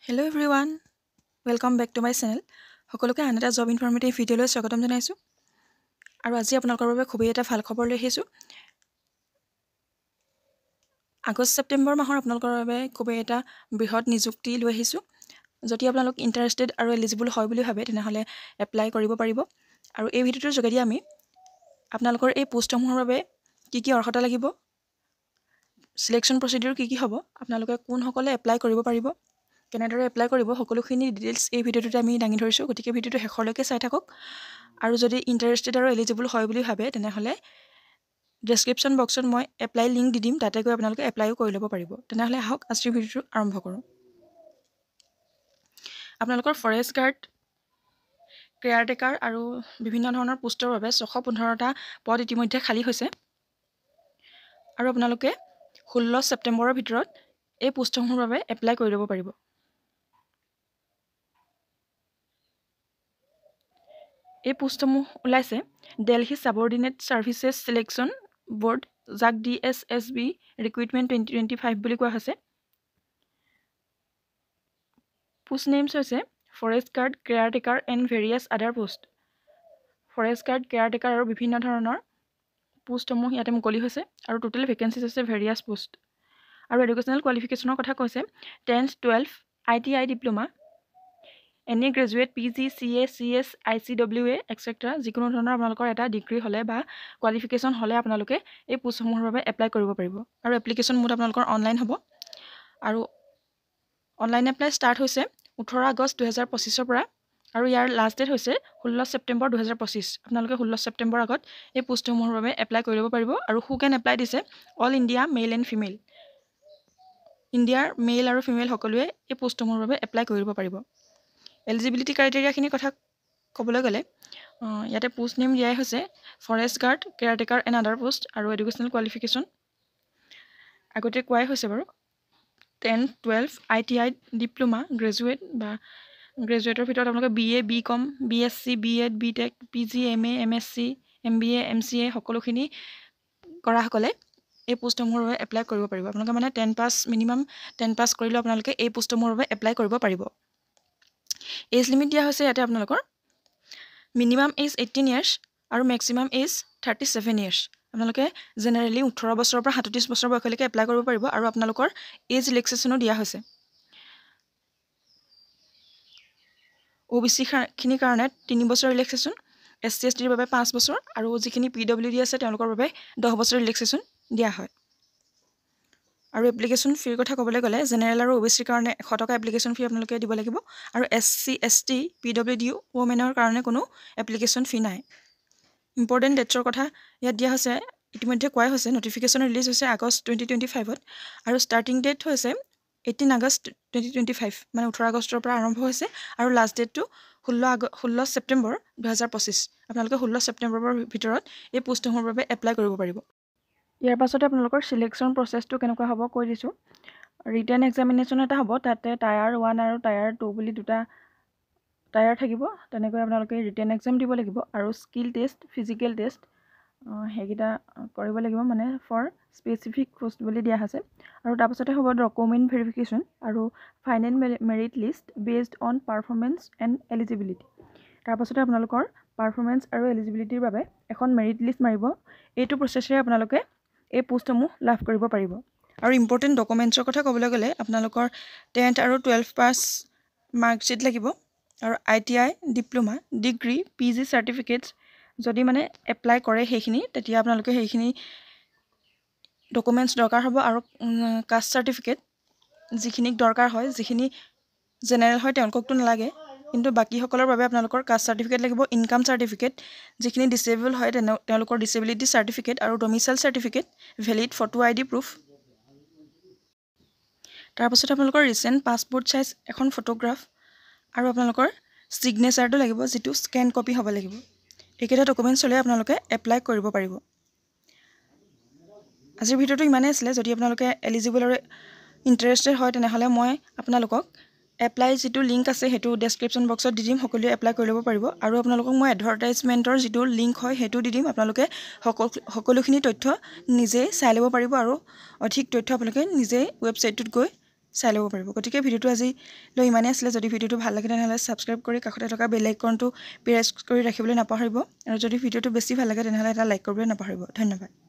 Hello' everyone, welcome back to my channel. সকলোকে আন এটা জব ইনফৰ্মেটিভ ভিডিঅ'লৈ স্বাগতম জনাইছোঁ। আৰু আজি আপোনালোকৰ বাবে খুবেই এটা ভাল খবৰ লৈ আহিছোঁ। আগষ্ট-ছেপ্টেম্বৰ মাহৰ আপোনালোকৰ বাবে খুবেই এটা বৃহৎ নিযুক্তি লৈ আহিছোঁ। যদি আপোনালোক ইণ্টাৰেষ্টেড আৰু এলিজিবল হয় বুলি ভাবে তেনেহ'লে এপ্লাই কৰিব পাৰিব। আৰু এই ভিডিঅ'টোৰ যোগেদি আমি আপোনালোকৰ এই পোষ্টসমূহৰ বাবে কি কি অৰ্হতা লাগিব, চিলেকশ্যন প্ৰচিডিউৰ কি হ'ব, আপোনালোকে কোনসকলে এপ্লাই কৰিব পাৰিব, কেনেদৰে এপ্লাই কৰিব, সকলোখিনি ডিটেইলছ এই ভিডিঅ'টোতে আমি দাঙি ধৰিছোঁ। গতিকে ভিডিঅ'টো শেষলৈকে চাই থাকক। আৰু যদি ইণ্টাৰেষ্টেড আৰু এলিজিবল হয় বুলি ভাবে তেনেহ'লে ডেছক্ৰিপশ্যন বক্সত মই এপ্লাই লিংক দি দিম, তাতে গৈ আপোনালোকে এপ্লাইও কৰি ল'ব পাৰিব। তেনেহ'লে আহক আজিৰ ভিডিঅ'টো আৰম্ভ কৰোঁ। আপোনালোকৰ ফৰেষ্ট গাৰ্ড, কেয়াৰটেকাৰ আৰু বিভিন্ন ধৰণৰ পোষ্টৰ বাবে 615টা পদ ইতিমধ্যে খালী হৈছে। আৰু আপোনালোকে 16 ছেপ্টেম্বৰৰ ভিতৰত এই পোষ্টসমূহৰ বাবে এপ্লাই কৰি ল'ব পাৰিব। এই পোষ্টসমূহ ওলাইছে Delhi subordinate services selection board, যাক DSSB ৰিক্ৰুইটমেণ্ট 2025 বুলি কোৱা হৈছে। পোষ্ট নেমছ হৈছে forest guard, caretaker and various আদাৰ পোষ্ট। ফৰেষ্ট গাৰ্ড, কেয়াৰটেকাৰ আৰু বিভিন্ন ধৰণৰ পোষ্টসমূহ ইয়াতে মুকলি হৈছে। আৰু টোটেল ভেকেঞ্চিজ হৈছে ভেৰিয়াছ পোষ্ট। আৰু এডুকেশ্যনেল কোৱালিফিকেশ্যনৰ কথা কৈছে 10th, 12th, ITI diploma, any graduate, PG, CA, CS, ICWA et cetera যিকোনো ধৰণৰ আপোনালোকৰ এটা ডিগ্ৰী হ'লে বা কোৱালিফিকেশ্যন হ'লে আপোনালোকে এই পোষ্টসমূহৰ বাবে এপ্লাই কৰিব পাৰিব। আৰু এপ্লিকেশ্যন মোড আপোনালোকৰ অনলাইন হ'ব। আৰু অনলাইন এপ্লাই ষ্টাৰ্ট হৈছে 18 আগষ্ট 2025 পৰা। আৰু ইয়াৰ লাষ্ট ডেট হৈছে 16 ছেপ্টেম্বৰ 2025। আপোনালোকে 16 ছেপ্টেম্বৰ আগত এই পোষ্টসমূহৰ বাবে এপ্লাই কৰি ল'ব পাৰিব। আৰু হু কেন এপ্লাই দিছে all India mail and female. ইণ্ডিয়াৰ মেইল আৰু ফিমেল সকলোৱে এই পোষ্টসমূহৰ বাবে এপ্লাই কৰিব পাৰিব। এলিজিবিলিটি ক্ৰাইটেৰিয়াখিনিৰ কথা ক'বলৈ গ'লে ইয়াতে পোষ্ট নেম দিয়াই হৈছে forest guard, caretaker and other post. আৰু এডুকেশ্যনেল কোৱালিফিকেশ্যন আগতে কোৱাই হৈছে বাৰু 10th, 12th, ITI diploma, graduate বা গ্ৰেজুৱেটৰ ভিতৰত আপোনালোকে BA, BCom, BSc, BEd, BTech, PG, MA, MSc, MBA, MCA সকলোখিনি কৰাসকলে এই পোষ্টসমূহৰ বাবে এপ্লাই কৰিব পাৰিব। আপোনালোকে মানে 10 পাছ, মিনিমাম 10 পাছ কৰিলেও আপোনালোকে এই পোষ্টসমূহৰ বাবে এপ্লাই কৰিব পাৰিব। এজ লিমিট দিয়া হৈছে ইয়াতে আপোনালোকৰ মিনিমাম এজ 18 ইয়াৰ্ছ আৰু মেক্সিমাম এজ 37 ইয়াৰ্ছ। আপোনালোকে জেনেৰেলি 18 বছৰৰ পৰা 37 বছৰ বয়সলৈকে এপ্লাই কৰিব পাৰিব। আৰু আপোনালোকৰ এজ ৰিলেক্সেশ্যনো দিয়া হৈছে। OBC খিনিৰ কাৰণে 3 বছৰ ৰিলেক্সেশ্যন, SC STৰ বাবে 5 বছৰ, আৰু যিখিনি PWD আছে তেওঁলোকৰ বাবে 10 বছৰ ৰিলেক্সেশ্যন দিয়া হয়। আৰু এপ্লিকেশ্যন ফিৰ কথা ক'বলৈ গ'লে জেনেৰেল আৰু OBCৰ কাৰণে 100 টকা এপ্লিকেশ্যন ফি আপোনালোকে দিব লাগিব। আৰু SC ST PWD ওমেনৰ কাৰণে কোনো এপ্লিকেশ্যন ফি নাই। ইম্পৰ্টেণ্ট ডেটছৰ কথা ইয়াত দিয়া হৈছে, ইতিমধ্যে কোৱাই হৈছে। নটিফিকেশ্যন ৰিলিজ হৈছে আগষ্ট 2025ত। আৰু ষ্টাৰ্টিং ডেট হৈছে 18 আগষ্ট 2025, মানে 18 আগষ্টৰ পৰা আৰম্ভ হৈছে। আৰু লাষ্ট ডেটটো 16 ছেপ্টেম্বৰ 2025। আপোনালোকে 16 ছেপ্টেম্বৰৰ ভিতৰত এই পোষ্টসমূহৰ বাবে এপ্লাই কৰিব পাৰিব। ইয়াৰ পাছতে আপোনালোকৰ চিলেকশ্যন প্ৰচেছটো কেনেকুৱা হ'ব কৈ দিছোঁ। ৰিটেন এক্সামিনেশ্যন এটা হ'ব, তাতে টায়াৰ 1 আৰু টায়াৰ 2 বুলি দুটা টায়াৰ থাকিব। তেনেকৈ আপোনালোকে ৰিটেন এক্সাম দিব লাগিব। আৰু স্কিল টেষ্ট, ফিজিকেল টেষ্ট সেইকেইটা কৰিব লাগিব, মানে ফৰ স্পেচিফিক পোষ্ট বুলি দিয়া হৈছে। আৰু তাৰপাছতে হ'ব ডকুমেণ্ট ভেৰিফিকেশ্যন আৰু final merit list based on performance and eligibility. তাৰপাছতে আপোনালোকৰ পাৰফৰ্মেঞ্চ আৰু এলিজিবিলিটিৰ বাবে এখন মেৰিট লিষ্ট মাৰিব। এইটো প্ৰচেছেৰে আপোনালোকে এই পোষ্টসমূহ লাভ কৰিব পাৰিব। আৰু ইম্পৰ্টেণ্ট ডকুমেণ্টছৰ কথা ক'বলৈ গ'লে আপোনালোকৰ 10th আৰু 12th পাছ মাৰ্কশ্বিট লাগিব। আৰু ITI diploma, degree, PG certificates যদি মানে এপ্লাই কৰে সেইখিনি, তেতিয়া আপোনালোকে সেইখিনি ডকুমেণ্টছ দৰকাৰ হ'ব। আৰু কাষ্ট চাৰ্টিফিকেট যিখিনিক দৰকাৰ হয়, যিখিনি জেনেৰেল হয় তেওঁলোককতো নালাগে, কিন্তু বাকীসকলৰ বাবে আপোনালোকৰ কাষ্ট চাৰ্টিফিকেট লাগিব। ইনকাম চাৰ্টিফিকেট যিখিনি ডিচেবল হয় তেওঁলোকৰ ডিচেবিলিটি চাৰ্টিফিকেট, আৰু domicile certificate, valid photo ID proof. তাৰপাছত আপোনালোকৰ ৰিচেণ্ট পাছপোৰ্ট চাইজ এখন ফটোগ্ৰাফ আৰু আপোনালোকৰ ছিগনেচাৰটো লাগিব, যিটো স্কেন কপি হ'ব লাগিব। এইকেইটা ডকুমেণ্টছ হ'লে আপোনালোকে এপ্লাই কৰিব পাৰিব। আজিৰ ভিডিঅ'টো ইমানেই আছিলে। যদি আপোনালোকে এলিজিবল আৰু ইণ্টাৰেষ্টেড হয় তেনেহ'লে মই আপোনালোকক এপ্লাই যিটো লিংক আছে সেইটো ডেছক্ৰিপশ্যন বক্সত দি দিম, সকলোৱে এপ্লাই কৰি ল'ব পাৰিব। আৰু আপোনালোকক মই এডভাৰটাইজমেণ্টৰ যিটো লিংক হয় সেইটো দি দিম, আপোনালোকে সকলোখিনি তথ্য নিজেই চাই ল'ব পাৰিব। আৰু অধিক তথ্য আপোনালোকে নিজেই ৱেবছাইটটোত গৈ চাই ল'ব পাৰিব। গতিকে ভিডিঅ'টো আজিলৈ ইমানেই আছিলে। যদি ভিডিঅ'টো ভাল লাগে তেনেহ'লে ছাবস্ক্ৰাইব কৰি কাষতে থকা বেল আইকনটো প্ৰেছ কৰি ৰাখিবলৈ নাপাহৰিব। আৰু যদি ভিডিঅ'টো বেছি ভাল লাগে তেনেহ'লে এটা লাইক কৰিবলৈ নাপাহৰিব। ধন্যবাদ।